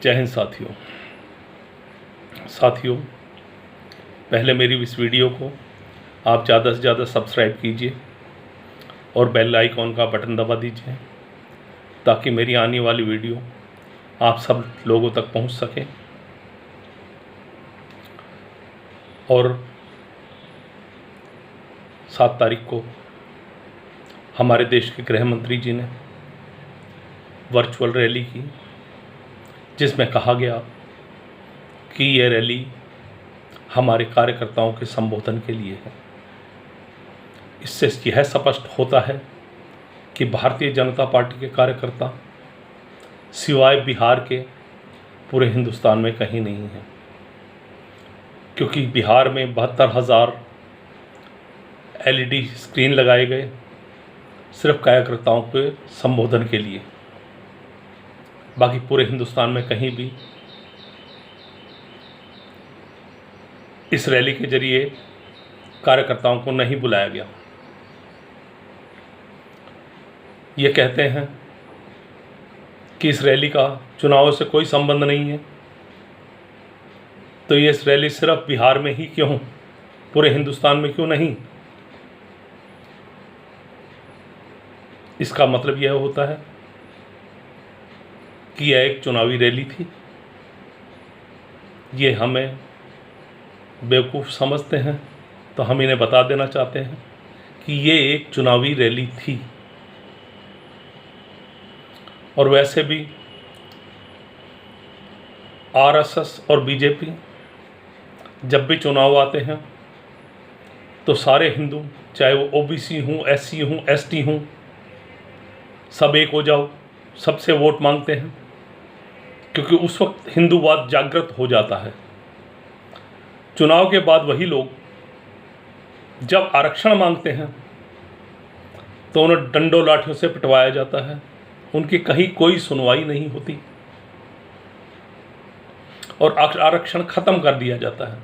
जय हिंद साथियों, पहले मेरी इस वीडियो को आप ज़्यादा से ज़्यादा सब्सक्राइब कीजिए और बेल आइकॉन का बटन दबा दीजिए ताकि मेरी आने वाली वीडियो आप सब लोगों तक पहुंच सके। और 7 तारीख को हमारे देश के गृह मंत्री जी ने वर्चुअल रैली की, जिसमें कहा गया कि ये रैली हमारे कार्यकर्ताओं के संबोधन के लिए है। इससे यह स्पष्ट होता है कि भारतीय जनता पार्टी के कार्यकर्ता सिवाय बिहार के पूरे हिंदुस्तान में कहीं नहीं हैं, क्योंकि बिहार में 72,000 LED स्क्रीन लगाए गए सिर्फ कार्यकर्ताओं के संबोधन के लिए। बाकी पूरे हिंदुस्तान में कहीं भी इस रैली के जरिए कार्यकर्ताओं को नहीं बुलाया गया। ये कहते हैं कि इस रैली का चुनाव से कोई संबंध नहीं है, तो ये इस रैली सिर्फ बिहार में ही क्यों, पूरे हिंदुस्तान में क्यों नहीं? इसका मतलब यह होता है कि यह एक चुनावी रैली थी। ये हमें बेवकूफ़ समझते हैं, तो हम इन्हें बता देना चाहते हैं कि ये एक चुनावी रैली थी। और वैसे भी RSS और BJP जब भी चुनाव आते हैं तो सारे हिंदू, चाहे वो OBC हूँ, SC हूँ, ST हूँ, सब एक हो जाओ, सबसे वोट मांगते हैं, क्योंकि उस वक्त हिंदूवाद जागृत हो जाता है। चुनाव के बाद वही लोग जब आरक्षण मांगते हैं तो उन्हें डंडों लाठियों से पिटवाया जाता है, उनकी कहीं कोई सुनवाई नहीं होती और आरक्षण ख़त्म कर दिया जाता है।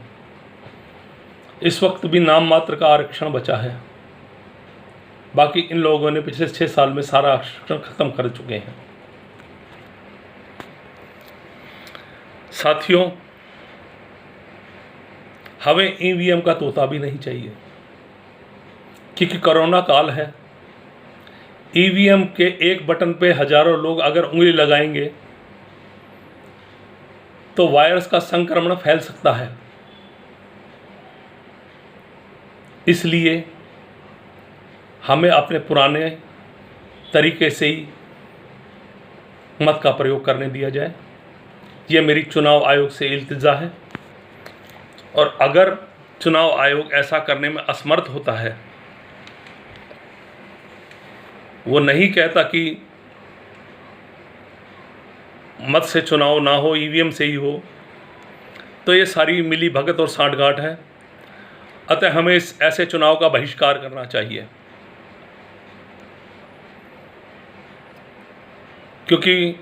इस वक्त भी नाम मात्र का आरक्षण बचा है, बाकी इन लोगों ने पिछले 6 साल में सारा आरक्षण ख़त्म कर चुके हैं। साथियों, हमें EVM का तोता भी नहीं चाहिए, क्योंकि कोरोना काल है। EVM के एक बटन पे हजारों लोग अगर उंगली लगाएंगे तो वायरस का संक्रमण फैल सकता है। इसलिए हमें अपने पुराने तरीके से ही मत का प्रयोग करने दिया जाए। ये मेरी चुनाव आयोग से इल्तिजा है, और अगर चुनाव आयोग ऐसा करने में असमर्थ होता है, वो नहीं कहता कि मत से चुनाव ना हो, EVM से ही हो, तो ये सारी मिली भगत और सांठगांठ है। अतः हमें इस ऐसे चुनाव का बहिष्कार करना चाहिए, क्योंकि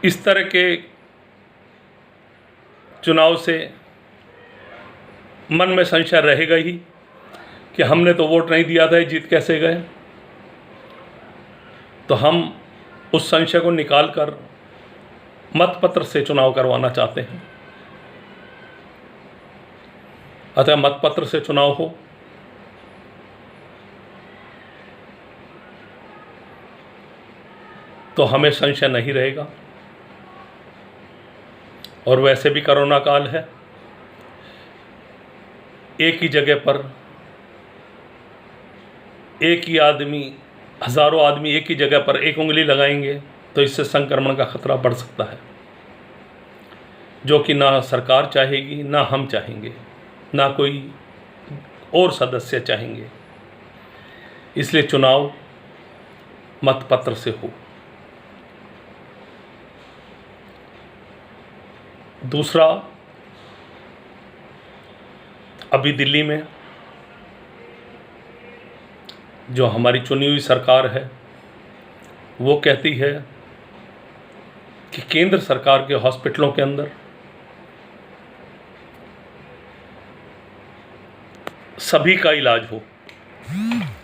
इस तरह के चुनाव से मन में संशय रहेगा ही कि हमने तो वोट नहीं दिया था, जीत कैसे गए। तो हम उस संशय को निकालकर मतपत्र से चुनाव करवाना चाहते हैं। अतः मतपत्र से चुनाव हो, तो हमें संशय नहीं रहेगा। और वैसे भी कोरोना काल है, एक ही जगह पर एक ही आदमी, हज़ारों आदमी एक ही जगह पर एक उंगली लगाएंगे तो इससे संक्रमण का खतरा बढ़ सकता है, जो कि ना सरकार चाहेगी, ना हम चाहेंगे, ना कोई और सदस्य चाहेंगे। इसलिए चुनाव मतपत्र से हो। दूसरा, अभी दिल्ली में जो हमारी चुनी हुई सरकार है, वो कहती है कि केंद्र सरकार के हॉस्पिटलों के अंदर सभी का इलाज हो,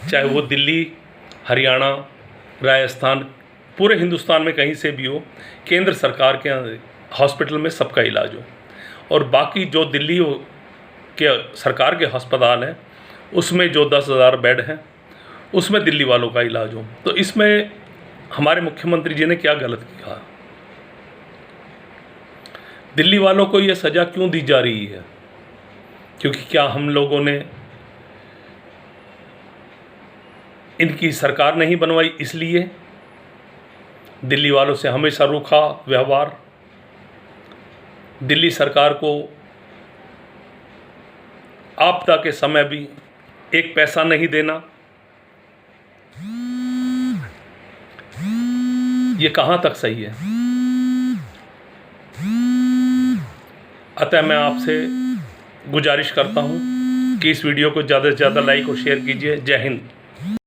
चाहे वो दिल्ली, हरियाणा, राजस्थान, पूरे हिंदुस्तान में कहीं से भी हो, केंद्र सरकार के हॉस्पिटल में सबका इलाज हो, और बाकी जो दिल्ली के सरकार के अस्पताल हैं उसमें जो 10,000 बेड हैं उसमें दिल्ली वालों का इलाज हो। तो इसमें हमारे मुख्यमंत्री जी ने क्या गलत किया? दिल्ली वालों को ये सज़ा क्यों दी जा रही है? क्योंकि क्या हम लोगों ने इनकी सरकार नहीं बनवाई इसलिए? दिल्ली वालों से हमेशा रूखा व्यवहार, दिल्ली सरकार को आपदा के समय भी एक पैसा नहीं देना, ये कहाँ तक सही है? अतः मैं आपसे गुजारिश करता हूँ कि इस वीडियो को ज़्यादा से ज़्यादा लाइक और शेयर कीजिए। जय हिंद।